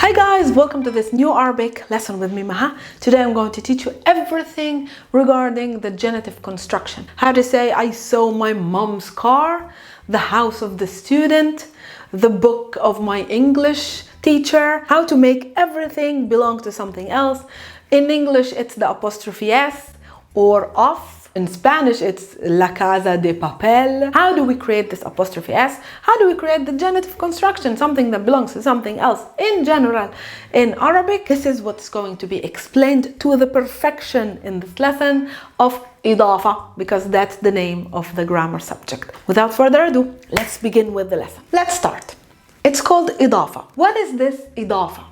Hi guys, welcome to this new Arabic lesson with me, Maha. Today I'm going to teach you everything regarding the genitive construction. How to say I saw my mom's car, the house of the student, the book of my English teacher, how to make everything belong to something else. In English, it's the apostrophe S or of. In Spanish, it's La Casa de Papel. How do we create this apostrophe S? How do we create the genitive construction, something that belongs to something else? In general, in Arabic, this is what's going to be explained to the perfection in this lesson of Idafa, because that's the name of the grammar subject. Without further ado, let's begin with the lesson. Let's start. It's called Idafa. What is this Idafa?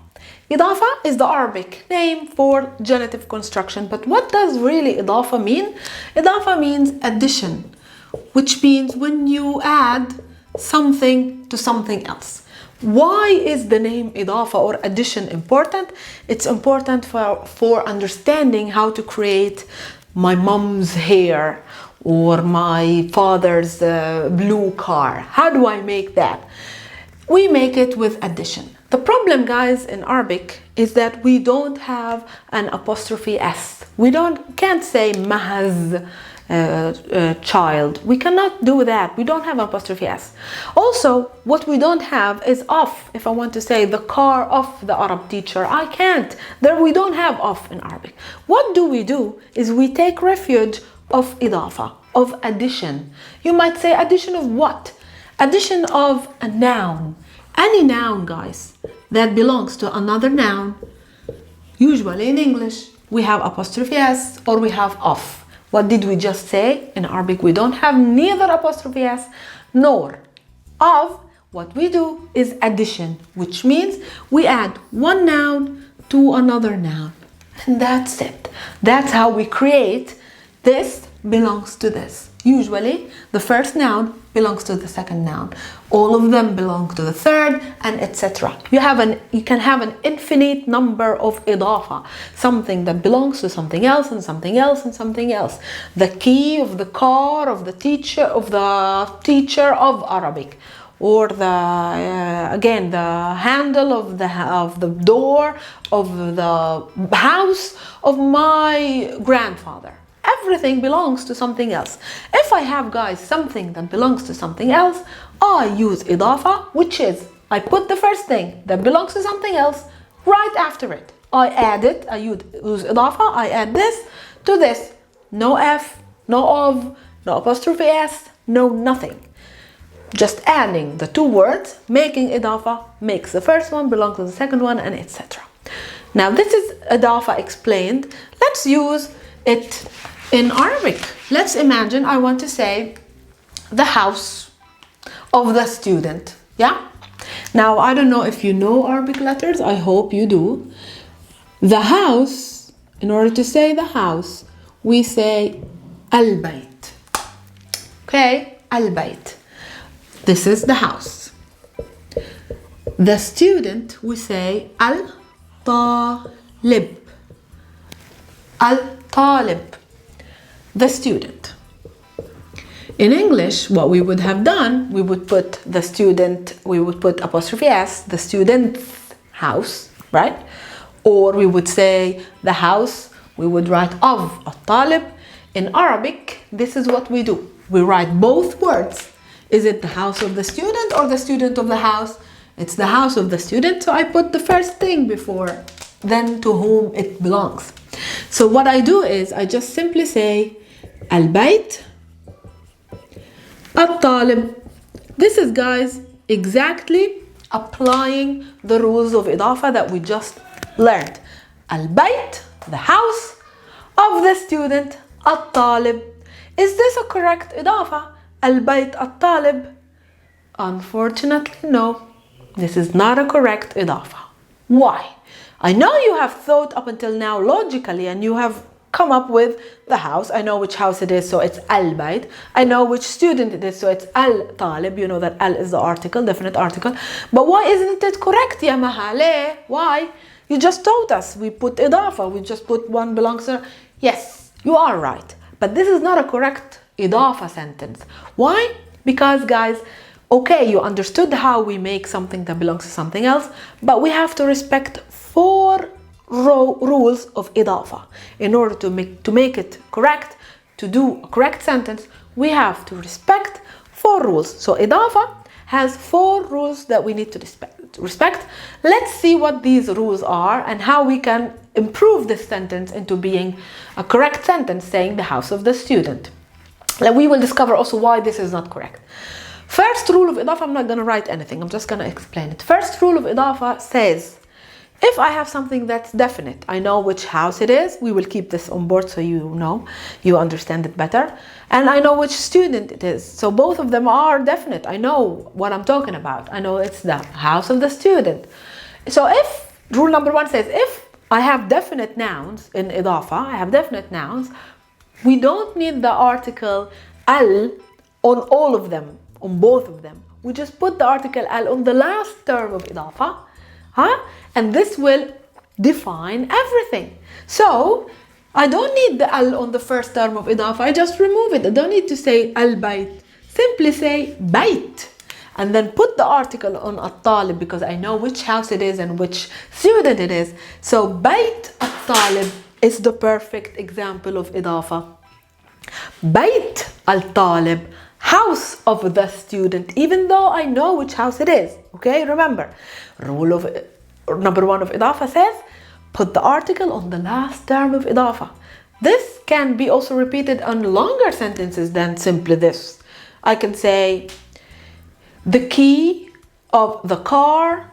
Idafa is the Arabic name for genitive construction, but what does really Idafa mean? Idafa means addition, which means when you add something to something else. Why is the name Idafa or addition important? It's important for understanding how to create my mom's hair or my father's blue car. How do I make that? We make it with addition. The problem, guys, in Arabic is that we don't have an apostrophe S. We can't say MAHA'S child. We cannot do that. We don't have an apostrophe S. Also, what we don't have is of. If I want to say the car of the Arab teacher, I can't. We don't have of in Arabic. What do is we take refuge of Idafa, of addition. You might say addition of what? Addition of a noun. Any noun, guys, that belongs to another noun, usually in English, we have apostrophe S or we have of. What did we just say? In Arabic, we don't have neither apostrophe S nor of. What we do is addition, which means we add one noun to another noun. And that's it. That's how we create this belongs to this. Usually, the first noun belongs to the second noun. All of them belong to the third, and etc. You can have an infinite number of idafa, something that belongs to something else and something else and something else. The key of the car of the teacher of Arabic, or again the handle of the door of the house of my grandfather. Everything belongs to something else. If I have, guys, something that belongs to something else, I use Idafa, which is I put the first thing that belongs to something else right after it. I add it, I use Idafa, I add this to this. No F, no of, no apostrophe S, no nothing. Just adding the two words, making Idafa, makes the first one belong to the second one, and etc. Now this is Idafa explained. Let's use it in Arabic. Let's imagine I want to say the house of the student. Yeah? Now, I don't know if you know Arabic letters. I hope you do. The house, in order to say the house, we say al-bayt. Okay? Al-bayt. This is the house. The student, we say al-talib. Al-talib. The student. In English, what we would have done, we would put the student, we would put apostrophe S, the student's house, right? Or we would say the house, we would write of al-talib. In Arabic, this is what we do. We write both words. Is it the house of the student or the student of the house? It's the house of the student, so I put the first thing before, then to whom it belongs. So what I do is I just simply say al-bayt, al-talib. This is, guys, exactly applying the rules of Idafa that we just learned. Al-bayt, the house of the student, al-talib. Is this a correct Idafa? Al-bayt, al-talib? Unfortunately, no. This is not a correct Idafa. Why? I know you have thought up until now logically and you have come up with the house. I know which house it is, so it's al-bayt. I know which student it is, so it's al-talib. You know that al is the article, definite article. But why isn't it correct, ya Maha? Why? You just told us we put Idafa. We just put one belongs to... Yes, you are right. But this is not a correct Idafa sentence. Why? Because, guys, Okay, you understood how we make something that belongs to something else, but we have to respect 4 rules of Idafa. In order to make it correct, to do a correct sentence, we have to respect 4 rules. So Idafa has 4 rules that we need to respect. Let's see what these rules are and how we can improve this sentence into being a correct sentence, saying the house of the student. And we will discover also why this is not correct. First rule of Idafa, I'm not going to write anything, I'm just going to explain it. First rule of Idafa says, if I have something that's definite, I know which house it is. We will keep this on board so you understand it better. And I know which student it is. So both of them are definite. I know what I'm talking about. I know it's the house of the student. So if rule number 1 says, if I have definite nouns in Idafa, I have definite nouns, we don't need the article al on all of them, on both of them. We just put the article al on the last term of Idafa. And this will define everything. So I don't need the al on the first term of Idafa. I just remove it. I don't need to say al-bayt. Simply say bayt. And then put the article on at-talib because I know which house it is and which student it is. So bayt at-talib is the perfect example of Idafa. Bayt al-talib, house of the student, even though I know which house it is. Okay, remember, rule of number 1 of Idafa says, put the article on the last term of Idafa. This can be also repeated on longer sentences than simply this. I can say, the key of the car,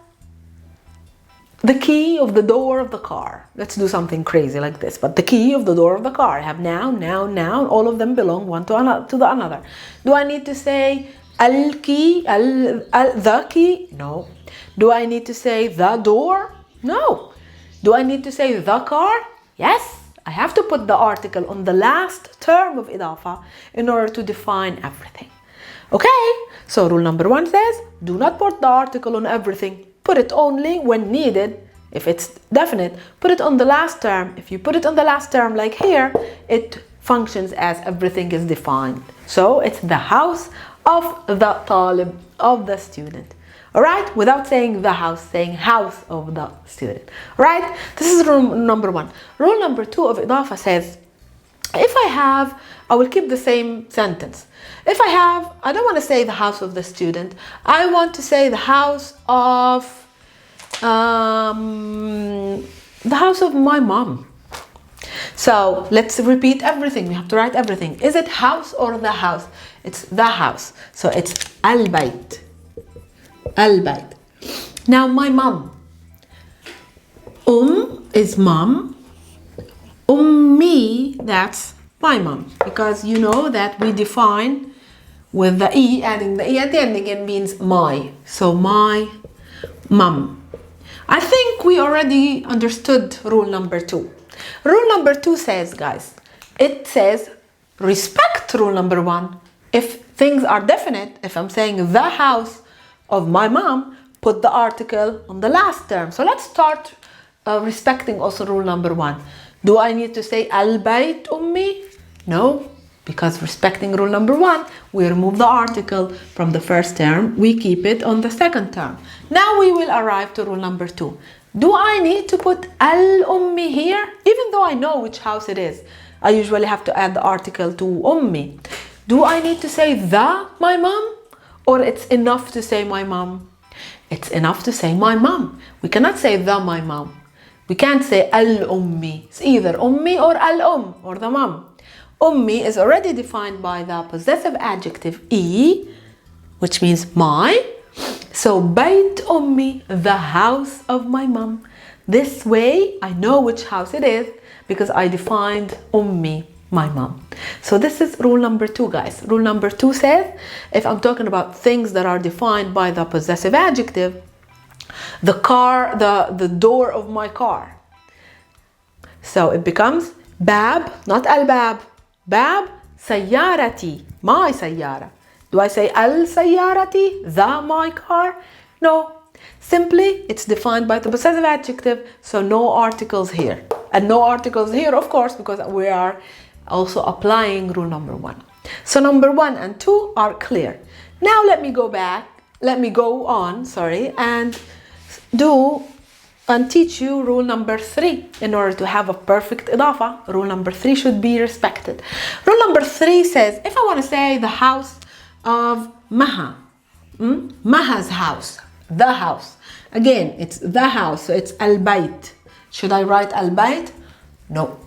the key of the door of the car. Let's do something crazy like this, but the key of the door of the car. I have noun, noun, noun, all of them belong one to the another. Do I need to say al-key, the key? No. Do I need to say the door? No. Do I need to say the car? Yes. I have to put the article on the last term of Idafa in order to define everything. Okay, so rule number 1 says, do not put the article on everything. Put it only when needed. If it's definite, put it on the last term. If you put it on the last term like here, it functions as everything is defined. So it's the house of the talib, of the student. All right, without saying the house, saying house of the student. All right, this is rule number 1. Rule number 2 of Idafa says, if I have, I will keep the same sentence. If I don't want to say the house of the student, I want to say the house of my mom. So let's repeat everything. We have to write everything. Is it house or the house? It's the house. So it's al-bayt. Al-bayt. Now my mom. Is mom. Ummi, that's my mom. Because you know that we define with the E, adding the E at the ending, it means my. So my mom. I think we already understood rule number 2. Rule number 2 says, guys, it says respect rule number 1. If things are definite, if I'm saying the house of my mom, put the article on the last term. So let's start respecting also rule number 1. Do I need to say al-bayt ummi? No, because respecting rule number 1, we remove the article from the first term, we keep it on the second term. Now we will arrive to rule number 2. Do I need to put al-ummi here? Even though I know which house it is, I usually have to add the article to ummi. Do I need to say the my mom? Or it's enough to say my mom? It's enough to say my mom. We cannot say the my mom. We can't say al-ummi. It's either ummi or al-um, or the mom. Ummi is already defined by the possessive adjective e, which means my. So bayt ummi, the house of my mom. This way I know which house it is because I defined ummi, my mom. So this is rule number 2, guys. Rule number 2 says, if I'm talking about things that are defined by the possessive adjective, the car, the door of my car. So it becomes bab, not al-bab. Bab, sayyarati, my sayyara. Do I say al-sayyarati, the my car? No. Simply, it's defined by the possessive adjective, so no articles here. And no articles here, of course, because we are also applying rule number 1. So number 1 and 2 are clear. Now let me go on, and teach you rule number 3 in order to have a perfect idafa. Rule number 3 should be respected. Rule number 3 says, if I want to say the house of Maha, Maha's house, the house. Again, it's the house, so it's al-bayt. Should I write al-bayt? No.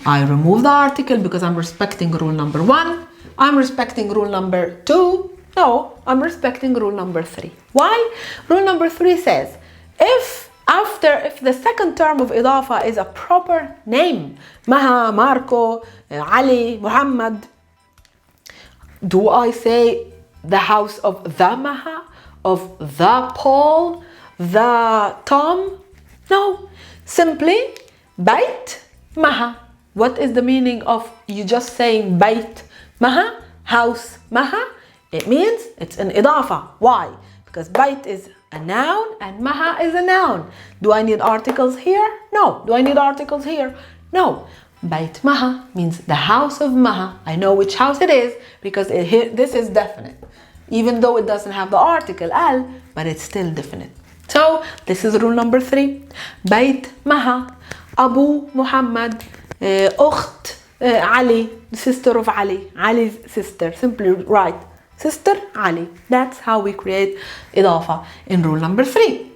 I remove the article because I'm respecting rule number 1. I'm respecting rule number 2. No, I'm respecting rule number 3. Why? Rule number 3 says, if the second term of idafa is a proper name, Maha, Marco, Ali, Muhammad, do I say the house of the Maha, of the Paul, the Tom? No, simply Bayt Maha. What is the meaning of you just saying Bayt Maha, house Maha? It means it's an idafa. Why? Because Bayt is a noun and Maha is a noun. Do I need articles here? No. Do I need articles here? No. Bayt Maha means the house of Maha. I know which house it is because this is definite. Even though it doesn't have the article al, but it's still definite. So this is rule number 3. Bayt Maha, Abu Muhammad, Ukht Ali, the sister of Ali, Ali's sister. Simply write Sister Ali. That's how we create idafa in rule number 3.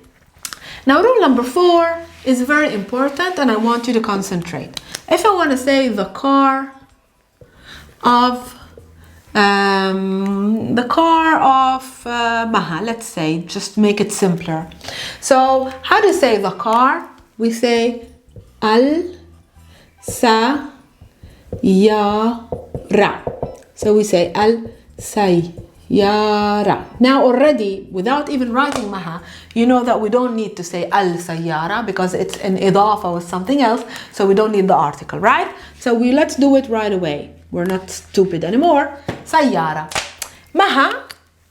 Now rule number 4 is very important and I want you to concentrate. If I want to say the car of Maha, let's say, just make it simpler. So how do you say the car? We say al-sayyara. So we say al-sayyara. Now already, without even writing Maha, you know that we don't need to say al-sayyara because it's an idafa with something else, so we don't need the article, right? So let's do it right away. We're not stupid anymore. Sayyara. Maha,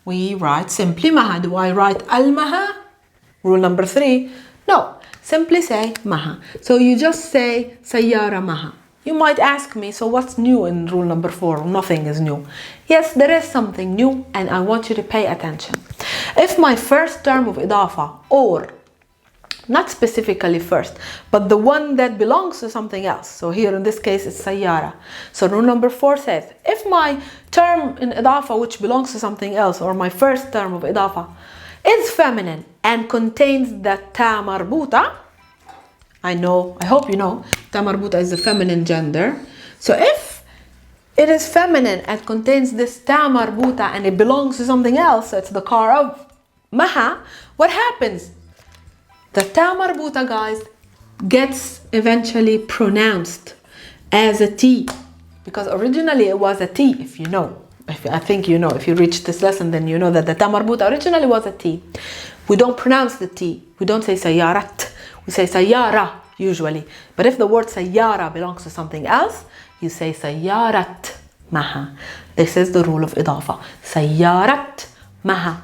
we write simply Maha. Do I write al-Maha? Rule number 3. No, simply say Maha. So you just say Sayyara Maha. You might ask me, so what's new in rule number 4? Nothing is new. Yes, there is something new and I want you to pay attention. If my first term of idafa, or not specifically first, but the one that belongs to something else. So here in this case it's sayyara. So rule number 4 says, if my term in idafa which belongs to something else, or my first term of idafa, is feminine and contains the ta marbuta, I hope you know, ta marbuta is the feminine gender. So if it is feminine and contains this ta marbuta and it belongs to something else, so it's the car of Maha, what happens? The ta marbuta, guys, gets eventually pronounced as a T, because originally it was a T, if you know. I think you know. If you reached this lesson, then you know that the ta marbuta originally was a T. We don't pronounce the T. We don't say sayyarat. We say sayyara usually. But if the word sayyara belongs to something else, you say sayyarat Maha. This is the rule of idafa. Sayyarat Maha.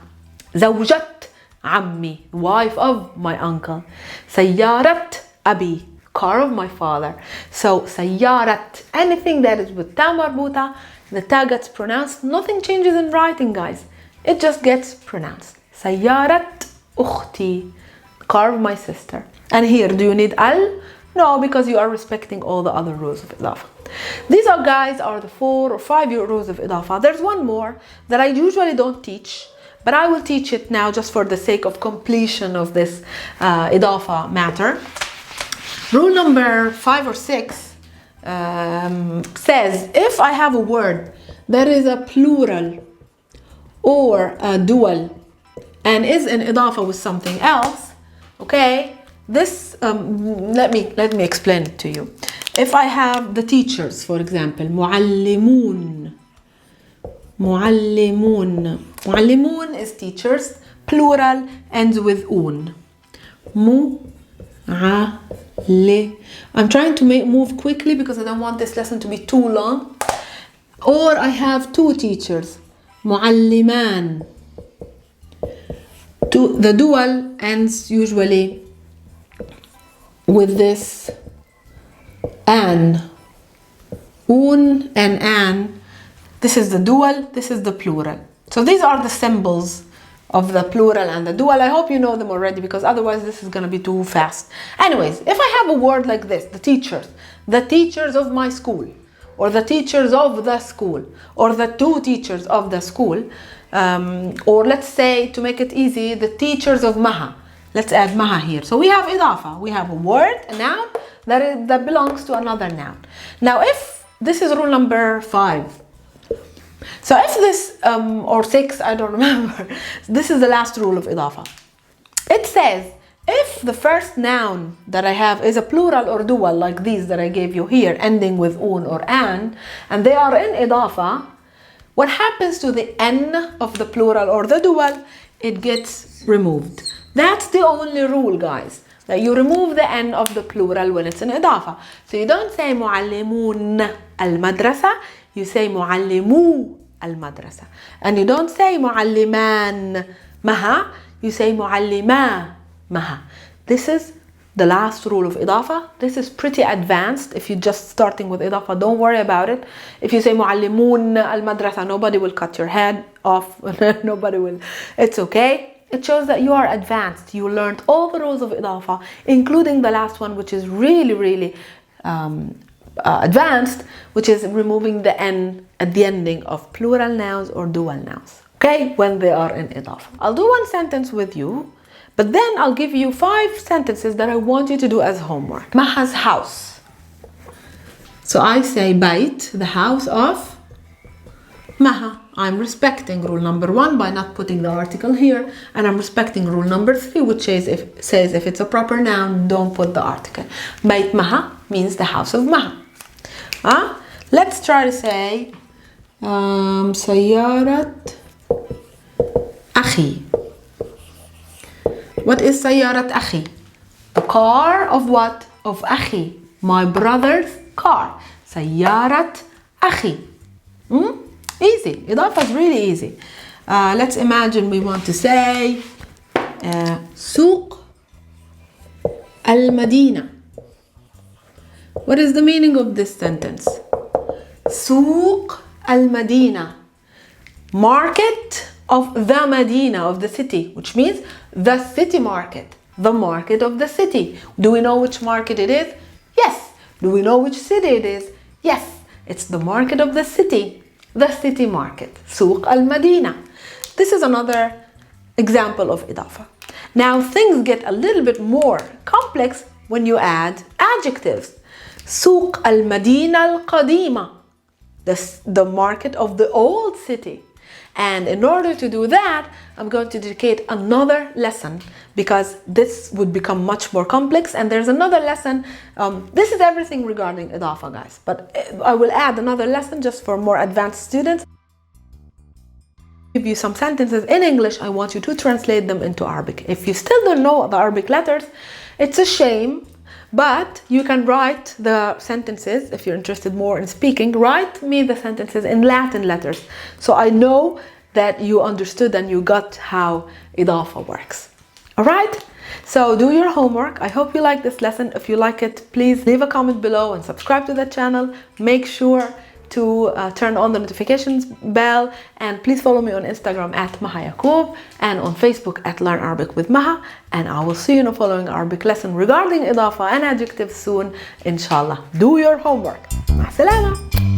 Zawjat Ammi, wife of my uncle. Sayyarat Abi, car of my father. So sayyarat, anything that is with ta marbuta, the ta gets pronounced. Nothing changes in writing, guys. It just gets pronounced. Sayyarat Ukhti, car of my sister. And here, do you need al? No, because you are respecting all the other rules of idafa. These are, guys, are the 4 or 5 rules of idafa. There's one more that I usually don't teach, but I will teach it now just for the sake of completion of this idafa matter. Rule number 5 or 6 says, if I have a word that is a plural or a dual and is in idafa with something else, okay, this let me explain it to you. If I have the teachers, for example, muallimun. Muallimun is teachers, plural, ends with un. I'm trying to move quickly because I don't want this lesson to be too long. Or I have 2 teachers, mualliman. The dual ends usually with this an. Un and an. This is the dual, this is the plural. So these are the symbols of the plural and the dual. I hope you know them already, because otherwise this is going to be too fast. Anyways, if I have a word like this, the teachers of my school, or the teachers of the school, or the two teachers of the school, or let's say, to make it easy, the teachers of Maha. Let's add Maha here. So we have Idafa. We have a word, a noun, that belongs to another noun. Now, if this is rule number 5. So if this, or 6, I don't remember. This is the last rule of Idafa. It says, if the first noun that I have is a plural or dual, like these that I gave you here, ending with un or an, and they are in Idafa, what happens to the n of the plural or the dual? It gets removed. That's the only rule, guys, that you remove the n of the plural when it's in Idafa. So you don't say معلمون المدرسة, you say معلمو المدرسة. And you don't say معلمان Maha, you say معلما Maha. This is the last rule of Idafa. This is pretty advanced. If you're just starting with Idafa, don't worry about it. If you say معلمون المدرسة, nobody will cut your head off. Nobody will. It's okay. It shows that you are advanced. You learned all the rules of Idafa, including the last one, which is really, really advanced, which is removing the n at the ending of plural nouns or dual nouns, okay, when they are in Idafa. I'll do one sentence with you, but then I'll give you 5 sentences that I want you to do as homework. Maha's house. So I say Bait, the house of Maha. I'm respecting rule number 1 by not putting the article here, and I'm respecting rule number 3, which says if it's a proper noun, don't put the article. Bait Maha means the house of Maha. Let's try to say سيارة أخي. What is سيارة أخي? The car of what? Of أخي, my brother's car. سيارة أخي. Easy. Idafa is really easy. Let's imagine we want to say سوق المدينة. What is the meaning of this sentence? سوق المدينة, market of the Medina, of the city, which means the city market, the market of the city. Do we know which market it is? Yes. Do we know which city it is? Yes. It's the market of the city. The city market, سوق المدينة. This is another example of Idafa. Now things get a little bit more complex when you add adjectives. سوق المدينة القديمة, the market of the old city. And in order to do that, I'm going to dedicate another lesson, because this would become much more complex. And there's another lesson. This is everything regarding Idafa, guys. But I will add another lesson just for more advanced students. Give you some sentences in English. I want you to translate them into Arabic. If you still don't know the Arabic letters, it's a shame. But you can write the sentences, if you're interested more in speaking, write me the sentences in Latin letters, so I know that you understood and you got how Idafa works. Alright? So do your homework. I hope you like this lesson. If you like it, please leave a comment below and subscribe to the channel. Make sure to turn on the notifications bell, and please follow me on Instagram at MAHA'S and on Facebook at Learn Arabic with Maha, and I will see you in a following Arabic lesson regarding Idafa and adjectives soon, inshallah. Do your homework. مع السلامة.